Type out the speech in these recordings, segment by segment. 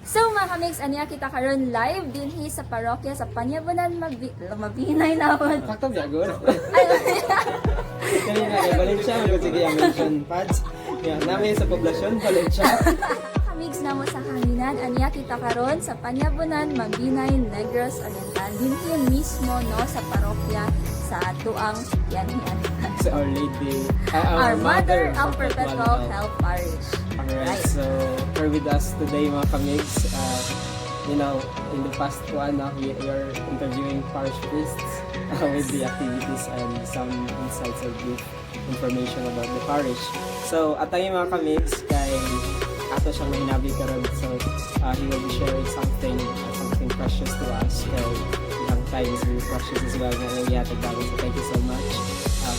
So mga kamigs, aniya kita karon live din sa parokya sa Panyabunan Mabinay naman. Fakto biya gud. Kanina kay Valencia mo sige ang mention pads. Yeah, namin sa poblasyon Valencia. Kamigs namo sa hanginan, aniya kita karon sa Panyabunan Mabinay, Negros Oriental. Din mismo no sa parokya sa tuang yanhian. Sa Our Lady, Our Mother of Perpetual Help Parish. Alright, so we're with us today mga kamigs. You know, in the past one, we are interviewing parish priests with the activities and some insights or brief information about the parish. So, atay mga kamigs, kay ato siyang mahinabi karon. So, he will be sharing something precious to us. Kay ilang time is really precious as well. Ngayon yatag bago. So, thank you so much,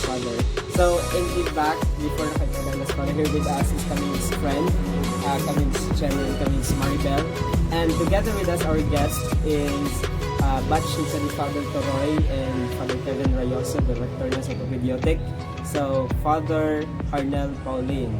Father. So, in the back, before nakagalalas Father, here with us is Camille's friend, Camille's Jenny and Camille's Maribel. And together with us, our guest is Batch ni Father Toroy and Father Kevin Rayoso, Director na sa Bibliothek. So, Father Harnel Pauline.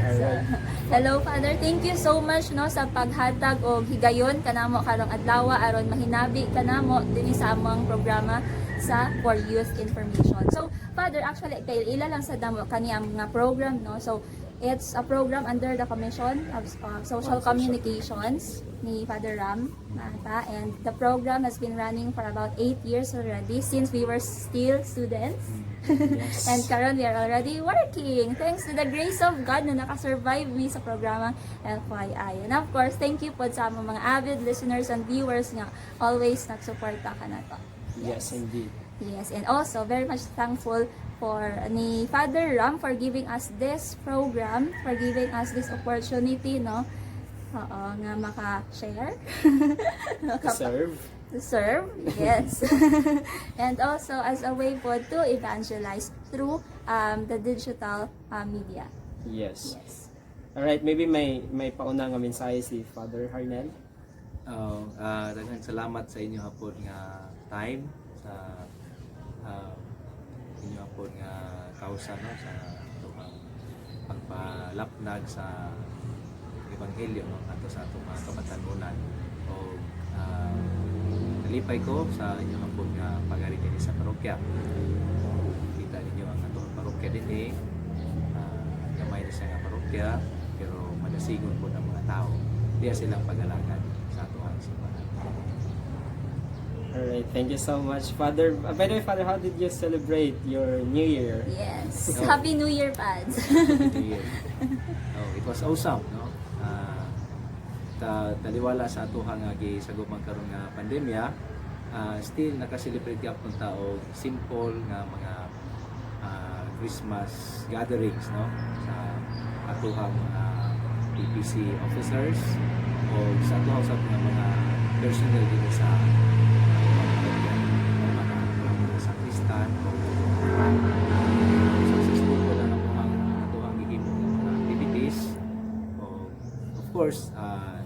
Alright. Hello Father, thank you so much no sa paghatag og higayon kanamo karong adlaw aron mahinabi kanamo dinhi sa among programa sa For Youth Information. So Father, actually kay ila lang sa damo kani ang mga program no. So it's a program under the Commission of Social Communications ni Father Ram Mata, and the program has been running for about 8 years already since we were still students. Yes. And karon we are already working thanks to the grace of God na nakasurvive mi sa programa FYI. And of course, thank you po sa among mga avid listeners and viewers nga always nagsuporta ka na to. Yes, indeed. Yes, and also very much thankful for ni Father Ram for giving us this program, for giving us this opportunity, no? Oo, nga maka-share. To To serve, yes. And also as a way po to evangelize through the digital media. Yes. Yes. Alright, maybe may pauna nga mensahe si Father Harnel. Daghang salamat sa inyo hapon nga time sa inyo hapon nga kausa no sa tumang pagpalapnag sa ebanghelyo no ato sa atong mga kabatanunan o nalipay ko sa inyo hapon nga pagari dinhi sa parokya. Kita ninyo ang atong parokya dinhi, gamay na siya nga parokya pero madasigon po ng mga tao. Diya silang pag-alagad sa atong simbahan. Alright, thank you so much, Father. By the way, Father, how did you celebrate your New Year? Yes. No. Happy New Year, Pads. It was awesome, no? Taliwala sa ato nga gisagumang karon nga pandemya, still nakaselebrate gyapon ta og simple nga mga Christmas gatherings, no? Sa ato PPC officers o sa ato sa mga personnel din sa mga sakristan o successful po na ato ang gigimo mga activities o of course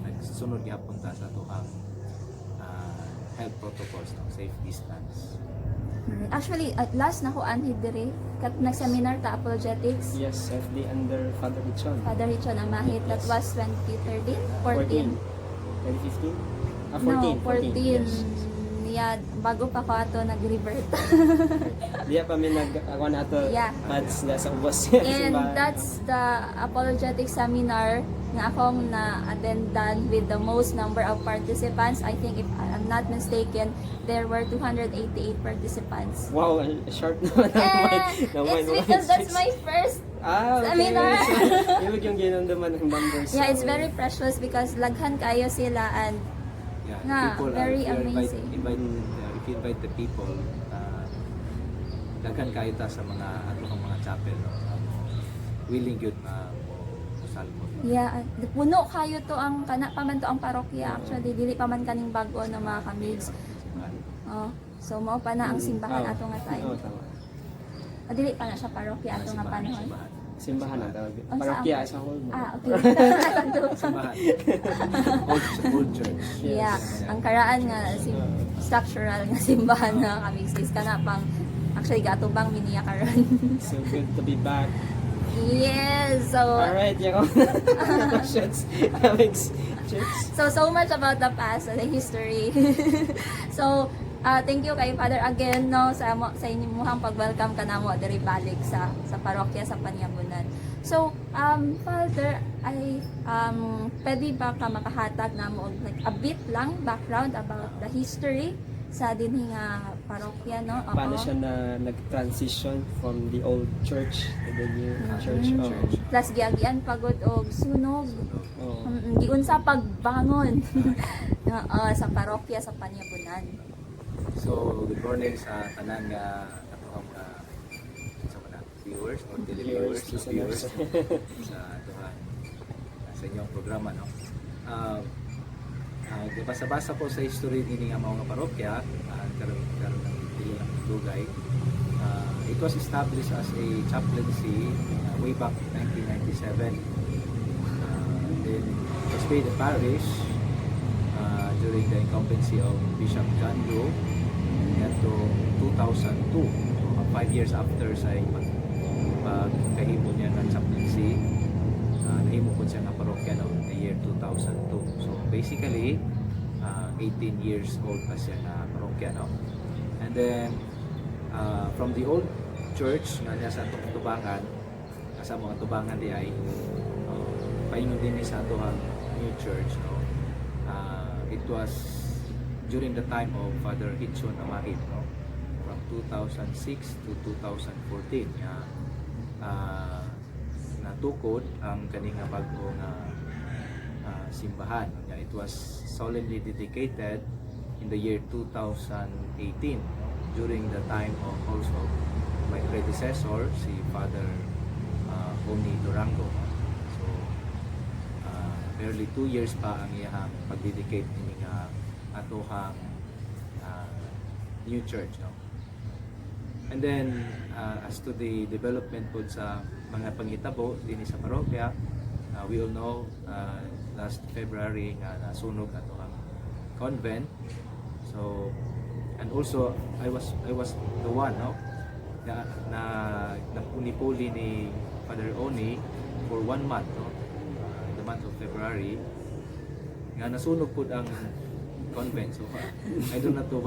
nagsunod gyapon ta sa ato health protocols ng safe distance. Actually, at last na ko anhid dire kat nag-seminar ta apologetics. Yes, FD under Father Richon. Father Richon Amahit, that was 2013, 14. 2015? No, 14. 14. Yes. Yeah, bago pa ko ato nag-revert. Diya pa may nag-ako na ito Yeah. pads na sa ubos. And that's the apologetic seminar na akong na-attendan with the most number of participants. I think if I'm not mistaken, there were 288 participants. Wow, short naman It's because that's my first okay. seminar. So, ibig yung ginandaman ng numbers. Yeah, it's very precious because laghan kayo sila and Yeah, nga, very if you amazing. if you invite the people, daghan kayo ta sa mga atong mga chapel, no? Willing gyud na salmo. yeah, puno kayo to ang kana pa man to ang parokya actually dili pa man kaning bag-o na mga kamigs. Oh, so mao pa na ang simbahan ato nga time. Oo, tama. Dili pa na siya parokya ato nga panahon. Simbahan na tawag. Oh, Parokya saan? sa whole mo. Okay. Simbahan. Old church. Yeah, ang karaan nga structural nga simbahan na kamigs is kana pang actually gatubang miniya karon. So good to be back. Yes. So Alright, yung questions. Alex, Chips. so much about the past, the history. So thank you kay Father again no sa inyong pag-welcome kanamo diri balik sa parokya sa Panyabunan. So Father, ay pwede ba ka makahatag namo og like a bit lang background about the history sa dinhi nga parokya no? Oo. Paano siya na nag-transition from the old church to the new church? Oh. Plus giagian pagod og sunog. Oh. Giunsa pagbangon sa parokya sa Panyabunan. So, good morning sa tanan nga atong viewers or televiewers, viewers sa atuhan sa inyong programa, no. Basa-basa ko sa history ini nga mga parokya, karon ng dili lang dugay. It was established as a chaplaincy way back 1997. Then it was made a parish during the incumbency of Bishop John Doe to 2002. So 5 years after sa pagkahimo niya ng chaplaincy, nahimo po siya nga parokya no, the year 2002. So basically 18 years old pa siya na parokya, no? And then from the old church nga niya sa tubangan, sa mga tubangan di ay paingon din ni sa atohang new church, no? It was during the time of Father Hitchon Amahit, no? From 2006 to 2014 natukod ang kaning nga bago nga simbahan. It was solemnly dedicated in the year 2018 during the time of also my predecessor, si Father Oni Durango. So barely 2 years pa ang iyang pag-dedicate ini nga atohang new church, no? And then as to the development po sa mga panghitabo din sa parokya, we all know last February nga nasunog ato ang convent. So and also I was the one, no, na napuni-puli ni Father Oni for 1 month, no, the month of February nga nasunog pud ang convent. So I do not know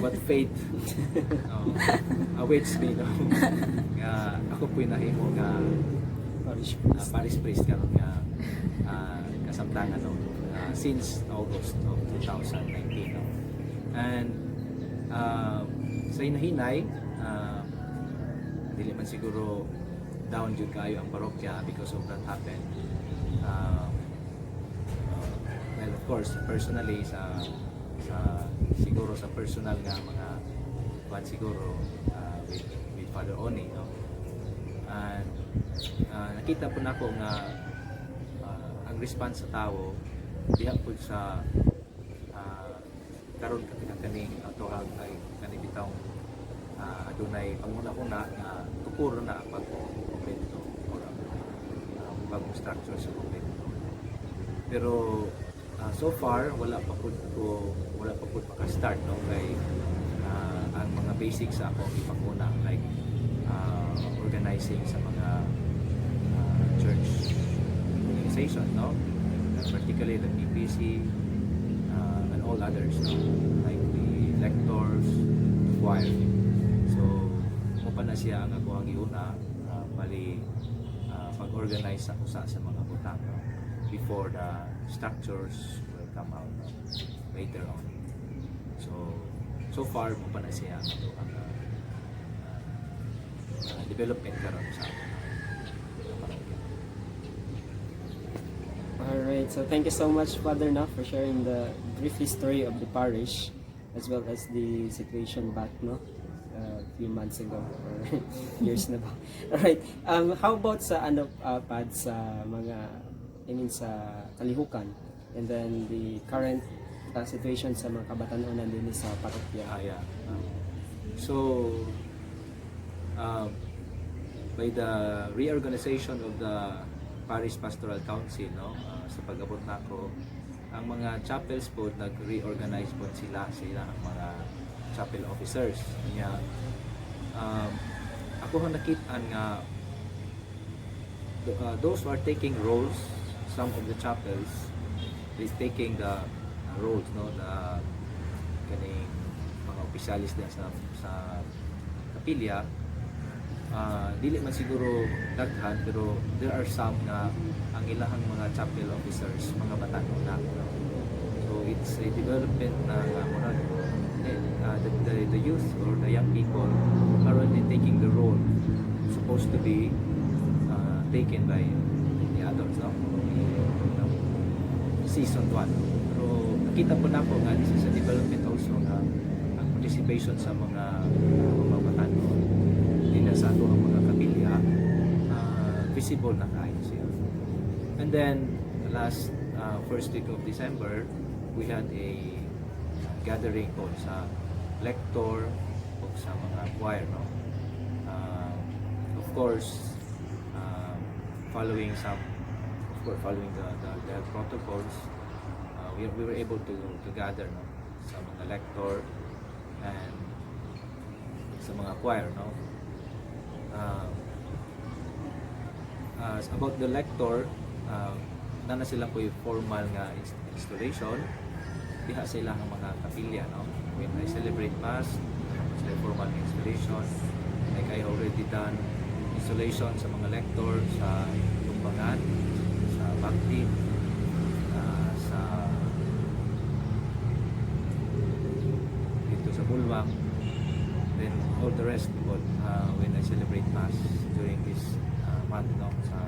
what fate awaits me, no. Nga ako po'y nahimo nga parish priest karon nga kasamtangan, no, since August of 2019, no. And sa hinahinay dili man siguro down jud kayo ang parokya because of that happened. Well, of course, personally sa siguro sa personal nga mga kwan siguro with Father Oni, no. And nakita po nako nga ang response sa tao diha po sa karon kaning atohang ay kanibitaw adunay panguna-una nga tukuro na pag-kumpleto or bagong structure sa kumpleto. Pero so far wala pa po maka-start, no, kay ang mga basics sa akong ipakuna like organizing sa mga church organization, no, particularly the PPC and all others, no, like the lectors, choir. So mo pa na siya ang ako ang iuna bali pag-organize sa usa sa mga butang, no, before the structures will come out, no, later on. So far mo pa na siya ang development karon sa Alright, so thank you so much, Father, na for sharing the brief history of the parish as well as the situation back, no, a few months ago or years na ba. Alright, how about sa pad sa mga sa kalihukan and then the current situation sa mga kabatanunan din sa parokya? Yeah. So by the reorganization of the Parish Pastoral Council, no, sa pag-abot nako, ang mga chapels po nag-reorganize po sila ang mga chapel officers niya. Ako ang nakita nga those who are taking roles, some of the chapels is taking the roles, no, the kaning mga opisyalis din sa kapilya. Dili man siguro daghan, pero there are some na ang ilahang mga chapel officers mga bata-o na. So it's a development na murag the youth or the young people are already taking the role supposed to be taken by the adults, no? Season 1. Pero nakita po na po nga this is a development also na ang participation sa mga bata-o din sa ato ang mga kapilya visible na kayo siya. And then last first week of December, we had a gathering po sa lector o sa mga choir, no? Of course, following the protocols, we were able to gather, no, sa mga lector and sa mga choir, no? About the lector, na sila po yung formal nga installation diha sa ilang mga kapilya, no? When I celebrate mass, sila formal installation, like I already done installation sa mga lector sa Tumbangan, sa Bakti, sa dito sa Bulwang, then all the rest po when I celebrate mass during this month, no, sa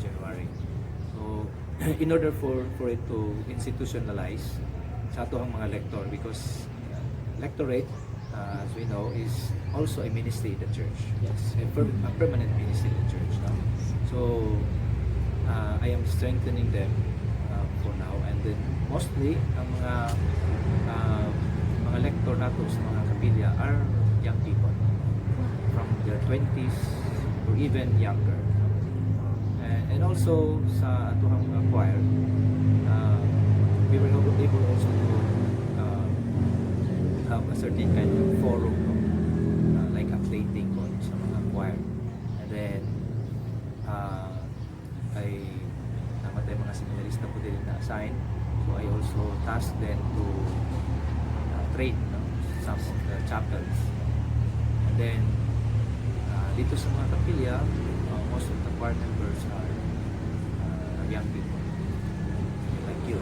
January. So in order for it to institutionalize sa ato ang mga lector, because lectorate, as we know, is also a ministry in the church. Yes. A permanent ministry in the church, no? So I am strengthening them for now, and then mostly ang mga lector nato sa mga kapilya are young people from their 20s or even younger. And also sa atuhang choir, we were able also to have a certain kind of forum, no? Like updating on sa mga choir. And then I namatay mga seminarista po din na assign, so I also tasked them to train, no, some of the chapels. And then dito sa mga kapilya, most of the choir members are young people like you,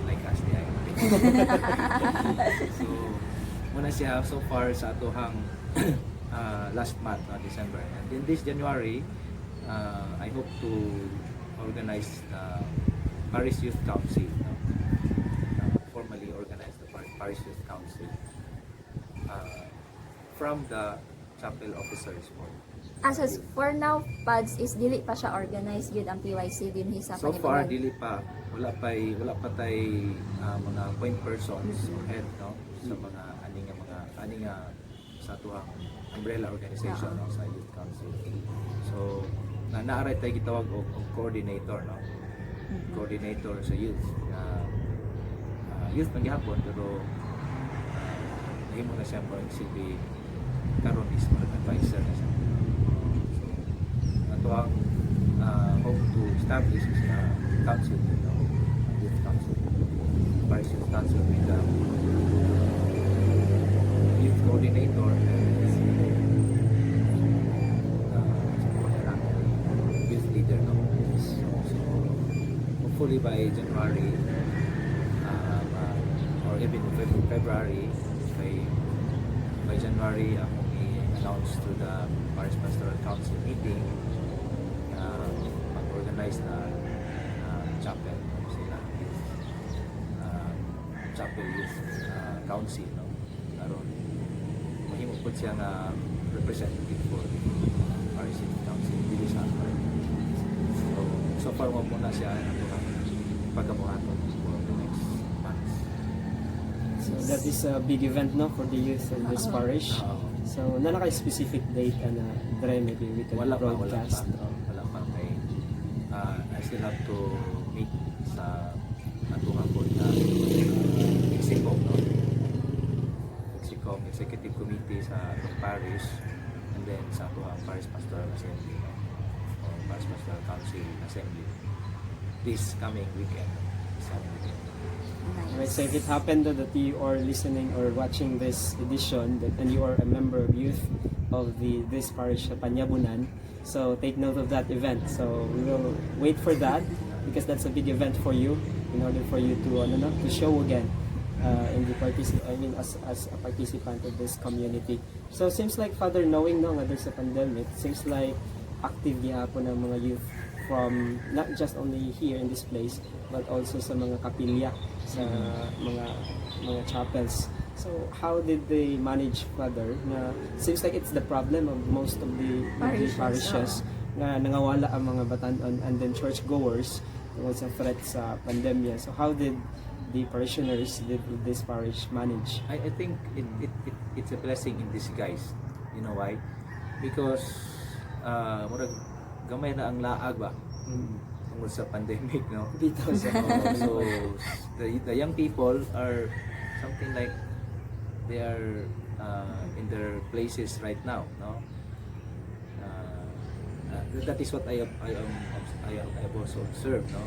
like us, the So muna siya so far sa atohang last month, December, and in this January I hope to organize the Parish Youth Council, no? Formally organize the Parish Youth Council from the chapel officers board. As for now, PADS is dili pa siya organized yun ang PYC din sa So far dili pa, wala pa tay mga point persons or head, no, sa mga aning sa atuhang umbrella organization, no, sa youth council. So naaray tay gitawag og coordinator, no, coordinator sa youth, youth man gihapon, pero nahimo na siya parang silbi karon is mga advisor na siya. So ang hope to establish is a council, you know, youth council, Parish Youth Council with the youth coordinator and youth leader, no? So hopefully by January or even February, by January akong i-announce to the Parish Pastoral Council meeting mag-organize na chapel, sila chapel youth council, no? Aron mahimo po siya nga representative for Parish Youth Council dili sa ato. So far mo muna siya ang pagamuhaton for the next months. So that is a big event, no, for the youth in this parish. So na kay specific date na dre maybe we can broadcast. Wala pa kay I still have to meet sa atuhang board na Execom, no? Execom, Executive Committee sa atong parish, and then sa atuhang Parish Pastoral Assembly, no? Parish Pastoral Council Assembly this coming weekend. Alright, so Nice. if it happened that you are listening or watching this edition and you are a member of youth of this parish sa Panyabunan, so take note of that event. So we will wait for that because that's a big event for you in order for you to to show again in the as a participant of this community. So seems like Father, knowing nga there's a pandemic, seems like active gihapon ang mga youth from not just only here in this place but also sa mga kapilya, sa mga chapels. So how did they manage, Father? Na seems like it's the problem of most of the parishes na nangawala ang mga batanon and then churchgoers tungkol sa threat sa pandemya. So how did the parishioners did this parish manage? I think it's a blessing in disguise. You know why? Because murag gamay na ang laag ba tungkol sa pandemic, no? Dito sa So the young people are something like they are in their places right now, no? That is what I have also observed, no?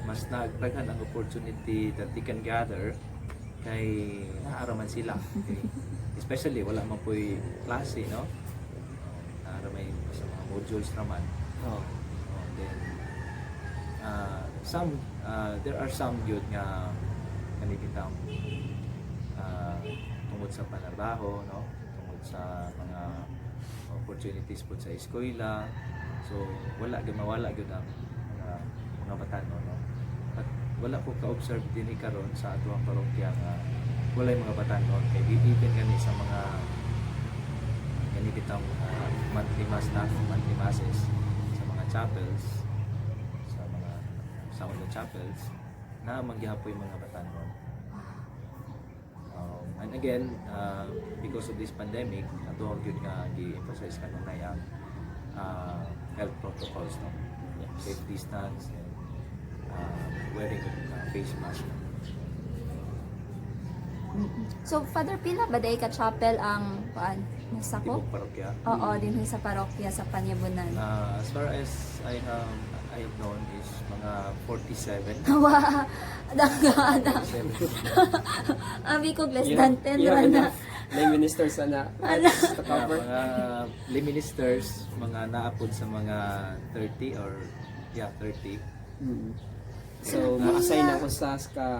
Mas nagdaghan ang opportunity that they can gather kay naaraman sila. Okay? Especially wala man po'y klase, no? Naaramay sa mga modules naman. Oh. Then there are some good nga kanibitang tungod sa panarbaho, no? Tungod sa mga opportunities po sa eskwela. So wala mawala gyud ang mga batan-o, no? At wala ko ka-observe dinhi karon sa ato ang parokya nga walay mga batan-on kay even gani sa mga kanibitang monthly masses sa mga chapels, sa mga chapels na magyapoy mga batanon. And again, because of this pandemic, ato gyud nga gi-emphasize kanunay ang health protocols, no? Safe distance and wearing face mask. So, Father, pila ba day ka chapel ang kuan? Nasa ko? Tibok parokya. Oo, din sa parokya sa Panyabunan. As far as I have known is mga 47. Wow! Dagana. 47. Abi ko less than 10 you have ra na. enough lay ministers na to cover. Mga lay ministers, mga naapod sa mga 30 or 30. Mm. So ma-assign ako sa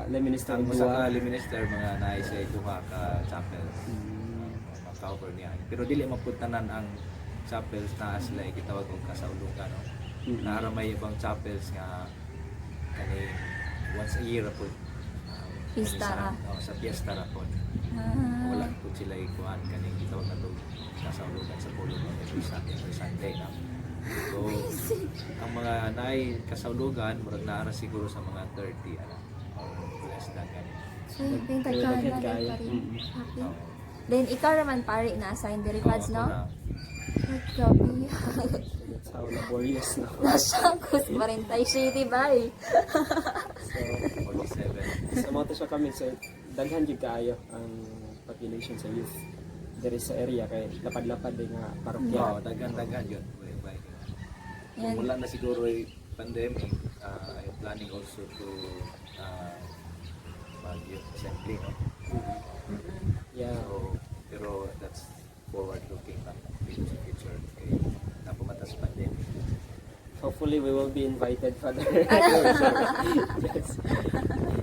lay minister Ang ng sa duwa. lay minister, mga naisa duha ka chapels. Ma-cover niya. Pero dili maputanan ang chapels na sila gitawag og kasaulugan, no? Naramay ibang chapels nga kani once a year po. Pista ra. Sa piyesta ra po. Wala po sila ikuan kani gitawag na to kasaulugan sa pulong every Sunday na. So ang mga naay kasaulugan murag naara siguro sa mga 30 or less than ganito. So, pintag Pero ka daghan na kaayo. pa rin. Mm. Okay. Then, ikaw naman pare na assign diri pads, Oo, no? ako na. Grabe. That's how laborious na. Nasyangkos pa rin tayo shady ba eh. So 47. sa mga to siya kami, so daghan jud kaayo ang population sa youth there is sa area kay lapad-lapad din nga parokya. Oo, dagan-dagan yun. Yan. Wala na siguro yung pandemic, I'm planning also to mag-youth assembly, no? Yeah. So, pero that's forward-looking na into the future. Okay, napumatas pandemic. Hopefully we will be invited, Father. Yes.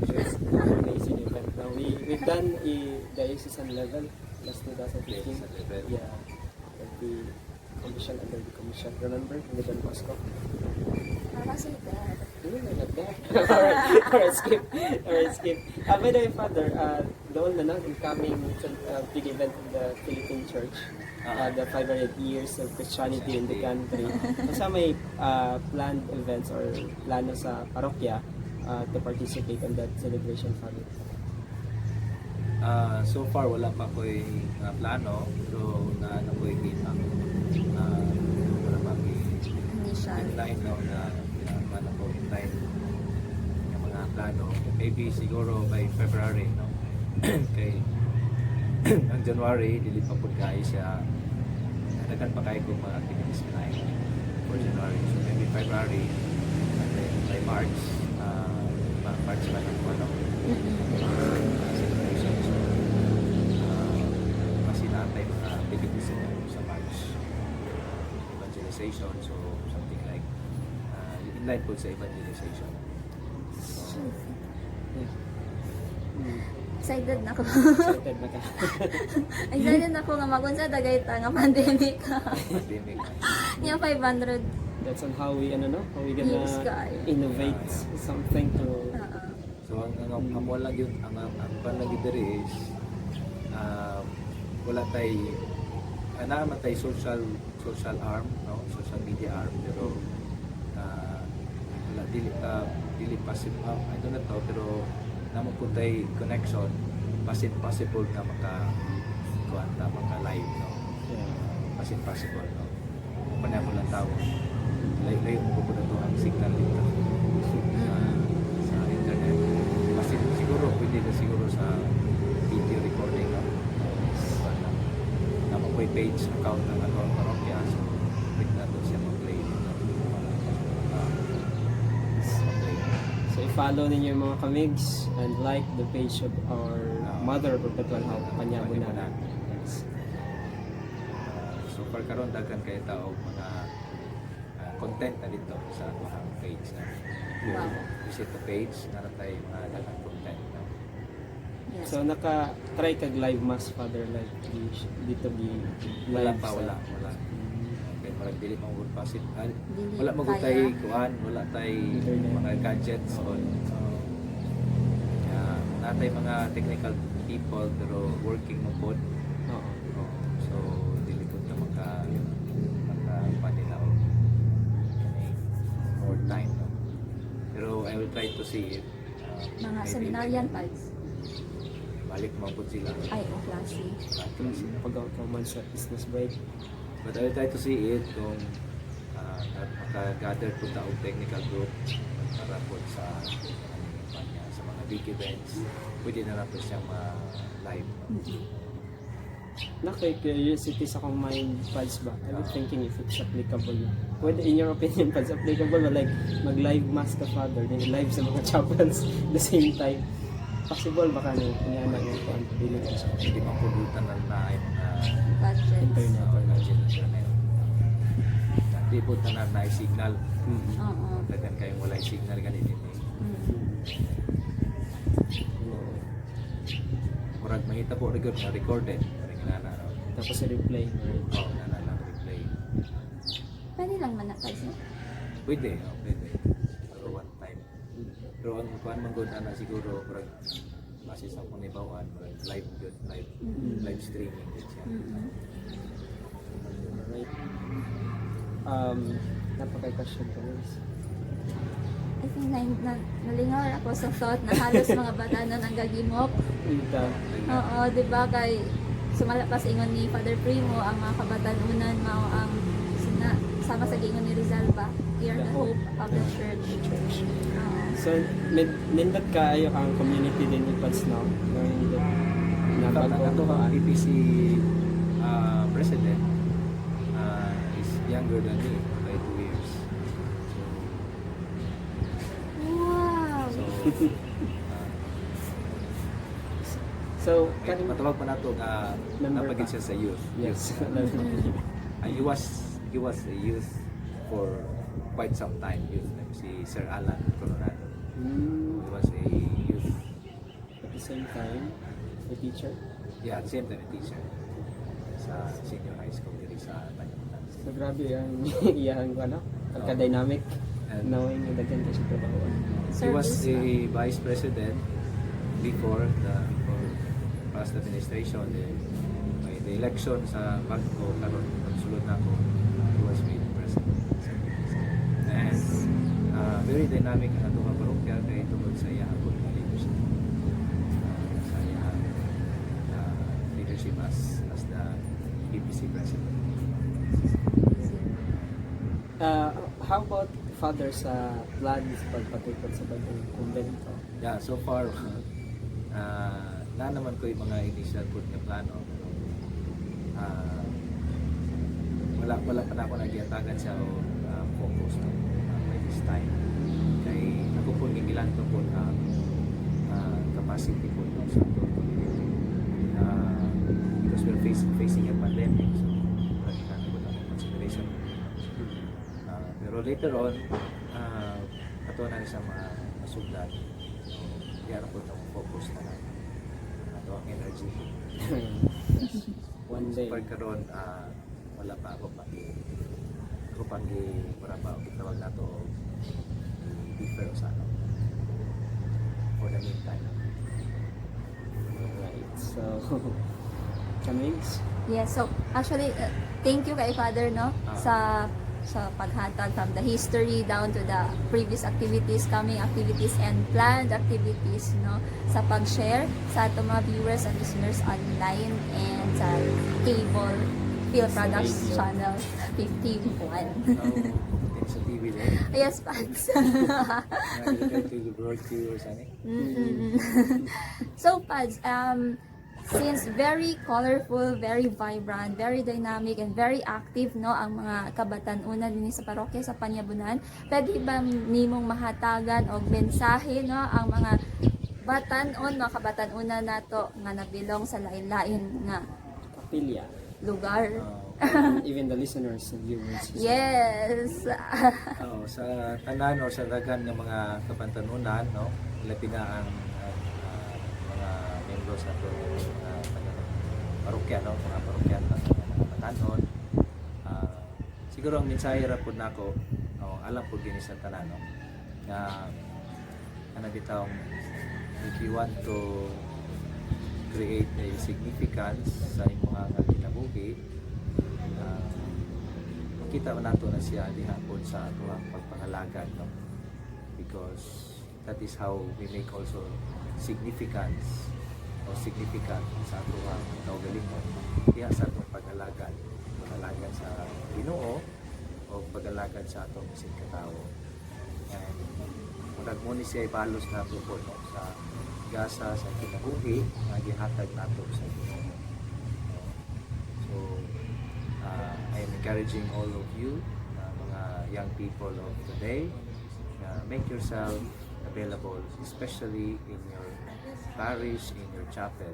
Yes. Amazing event. Now we've done a diocesan level last 2015. Diocesan level. Yeah. At the commission, under the commission. Remember? In the Don Bosco? Kasi that. Not there. Alright, skip. Alright, skip. By the way, Father, doon na incoming big event of the Philippine Church. The 500 years of Christianity in the country. Kasi may planned events or plano sa parokya to participate in that celebration, Father. So far, wala pa ko'y plano, pero na ko'y kita. Para Initial. mag-inline no, na paano ko inline yung mga plano. Maybe siguro by February, no? Kay ang January, dili pa po kayo siya nagkan pa kayo kung mga activities na for January. So maybe February, and then by March, March pa ng ano, celebration. So, kasi natay mga activities sa March. Evangelization, so something like, in line po sa evangelization. So, Yeah. Mm. Excited na ako. Excited na ka. Excited na ako nga magunsa dagay ta nga pandemic. pandemic. Yung 500. That's on how we how we gonna Yes, guys. innovate something to So ang amo lang yun, ang pan lang yun diri is wala tay naman tay social arm, no, social media arm, pero wala dili possible, I don't know, pero naman po tay connection possible nga kuanta maka live, no, possible, no, panya ko lang tao layo mo ko na ang signal dito sa internet. Kasi siguro pwede na siguro sa video recording, no? Na may page account ng parokya, so pwede na doon siya mag-play. So i-follow ninyo yung mga kamigs and like the page of our Mother Perpetual Help Panyabunan. So far karon daghan kay tao mga content na dito sa mga page na visit the page na tayo mga daghang content na. Yes. So naka-try kag live mass, Father, like dito Wala live pa, sa- wala. Kaya parang dili pang good passive. Dili Wala mo kaya. tay kuan, wala tay Internet. mga gadgets on. Natay mga technical people pero working mo pod. Oo. So dili ko ta maka panila o more time, no? Pero I will try to see it. Mga Maybe seminaryan types. balik mo po sila. Ay, o klase. Pag-out ka man sa business break. But I will try to see it kung maka-gather po taong technical group para po sa sa mga big events. Pwede na lang po siyang live. No? Naka-curiosity sa akong mind, Pads ba? I'm thinking if it's applicable. Pwede, in your opinion, Pads, applicable na like mag-live mass ka, Father, then live sa mga chapels the same time. Possible baka nung kanyana yung pag-bilin ko sa Hindi pang pulutan na yung mga Budget. internet. Hindi po tanan na signal. Oo. Dagan kayong wala signal ganito. Murag mahita po na recorded. Parang inana. Tapos i-replay. Oo, nana replay. Pwede lang man na types. Pwede, pwede. Pero one time. Pero ang kuhan man gud ana siguro murag base sa panibawan, murag live good, live streaming gud siya. Right. Napaka-question ko guys. I think nalingaw ako sa thought na halos mga batanon ang gagimok. Ika. Oo, di ba kay sumalapas ingon ni Father Primo ang mga kabatanunan mao ang sama sa gingon ni Rizalba, Hear the Hope of the Church. Oo. So, nindot kayo ang community din ni Pads now? Ang ato ang PPC president is younger than me by 2 years. Wow! So, So, matawag pa nato nga Member napagid pa. siya sa youth. yes. He was a youth for quite some time. Youth like si Sir Alan Coronado. He was a youth. At the same time, a teacher. Yeah, at the same time a teacher sa senior high school diri sa Panyamutan. So, grabe ang iyahan ko, ano? Pagka-dynamic. And Knowing yung daghan ka sa trabaho. he was Service a vice president before past administration. May the election sa Bagco karon pagsulod na ako, he was made president. And very dynamic ang atong parokya kay tungod sa iya ang leadership. Sa iya leadership as the PPC president. How about Father sa plans pagpatukod sa bagong kumbento? Yeah, so far na naman ko yung mga initial put na plano. Wala pa na ako nagyatagan siya o focus no, by this time. Kay ako po gigilan ko po ang capacity po no, sa atong community. Because we're facing a pandemic, so kailangan po ng consideration. Pero later on, katunan sa mga masugdan, so diyan po itong focus na lang. Ito ang energy. One day. Pagkaroon, wala pa ako para pa ako tawag na to differ sa ano for the meantime. Alright, so Kamigs. Yes, so actually, thank you kay Father, no, sa paghatag from the history down to the previous activities, coming activities, and planned activities, no, sa pag-share sa ating mga viewers and listeners online and sa cable Phil Products radio. Channel 51. Pupuntin sa TV din. Yes, Pads. Nakikita to the broad viewers, ano eh. So, Pads, since very colorful, very vibrant, very dynamic, and very active, no, ang mga kabatan-unan din sa parokya sa Panyabunan, pwede ba nimong mahatagan o mensahe, no, ang mga batan-on, mga kabatan-unan nato nga nabilong sa lain-lain nga Kapilya. lugar? Even the listeners and viewers. Yes. Sa tanan o sa dagan ng mga kapantanunan, no, labi na ang mga membro sa ato mga parokya, no, mga parokya ng mga batanon. Siguro ang mensahe ra pud nako, alam pud gini sa tanan, no, na bitaw, if you want to create a significance sa imong mga kinabuhi, makita man nato na siya dihapon sa ato ang pagpangalagad, no? Because that is how we make also significance o significant sa ato ang kaugalingon diha sa atong pag-alagad sa Ginoo o pag-alagad sa atong isig katawo. And murag mo ni siya ibalos nato po, no, sa gasa sa kinabuhi nga gihatag nato sa Ginoo. So I am encouraging all of you, mga young people of today, make yourself available, especially in your parish, in your chapel.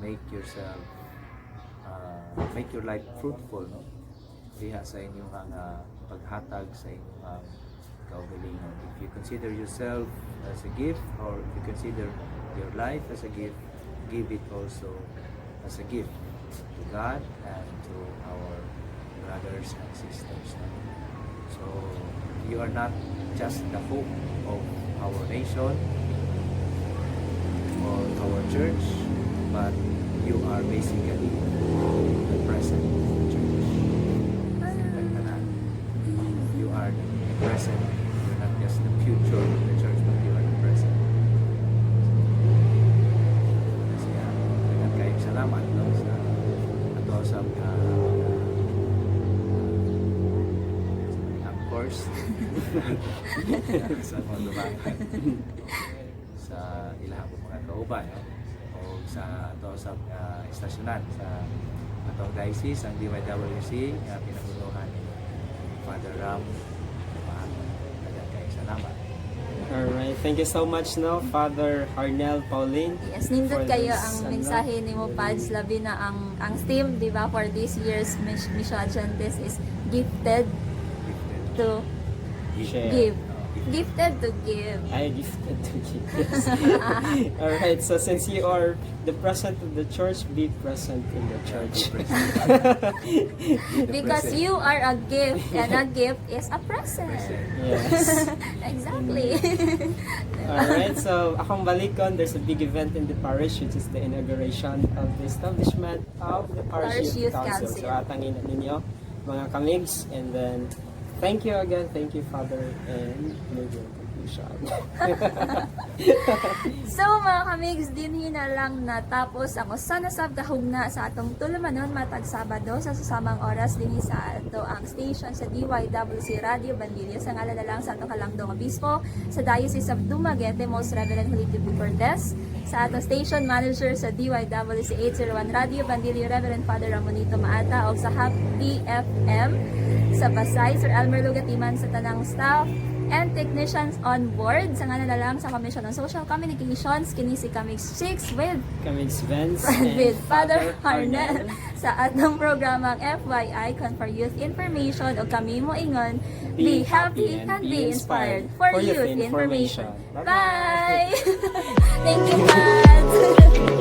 Make yourself, make your life fruitful, no, diha sa inyong paghatag sa inyong kaugalingon. If you consider yourself as a gift, or if you consider your life as a gift, give it also as a gift to God and to our brothers and sisters. So you are not just the hope of our nation or our church, but you are basically the present church. You are the present. You're not just the future of the church, but you are the present. Kasi dengan kayong salamat, no, sa ato sa of course sa mga lubangan sa ilang mga kauban, no? O sa ato sa istasyonan sa atong diocese, ang DYWC nga pinagunuhan ni Father Ram. Salamat. Alright, thank you so much, no, Father Harnel Pauline. Yes, nindot for kayo this, ang mensahe ni mo, Pads, labi na ang theme, di ba, for this year's Mission Agentis is gifted to Share. give. Gifted to give. I gifted to give. Yes. Alright, so since you are the present of the church, be present in the church. Because you are a gift, and a gift is a present. Yes. Exactly. Alright, so akong balikon, there's a big event in the parish, which is the inauguration of the establishment of the Parish Youth Council. So atangin na ninyo, mga kamigs, and then thank you again, thank you, Father, and may information. So mga kamigs, dinhi na lang natapos ang usa na sab kahugna sa atong tulumanon matag Sabado sa susamang oras dinhi sa ato ang station sa DYWC Radio Bandilio sa ngalan na lang sa atong kalangdong obispo sa Diocese of Dumaguete, Most Reverend Julio P. Cortez, sa atong station manager sa DYWC 801 Radio Bandilio, Reverend Father Ramonito Maata, o sa Happy FM sa Pasay, Sir Elmer Lugatiman, sa tanang staff and technicians on board sa ngalan na lang sa Commission on Social Communications, kini si Kamix Chicks with Kamix Vance with Father Harnel sa atong programang FYI Con for Youth Information, o kami mo ingon, be happy and be inspired for youth information. Bye! Thank you, Pat!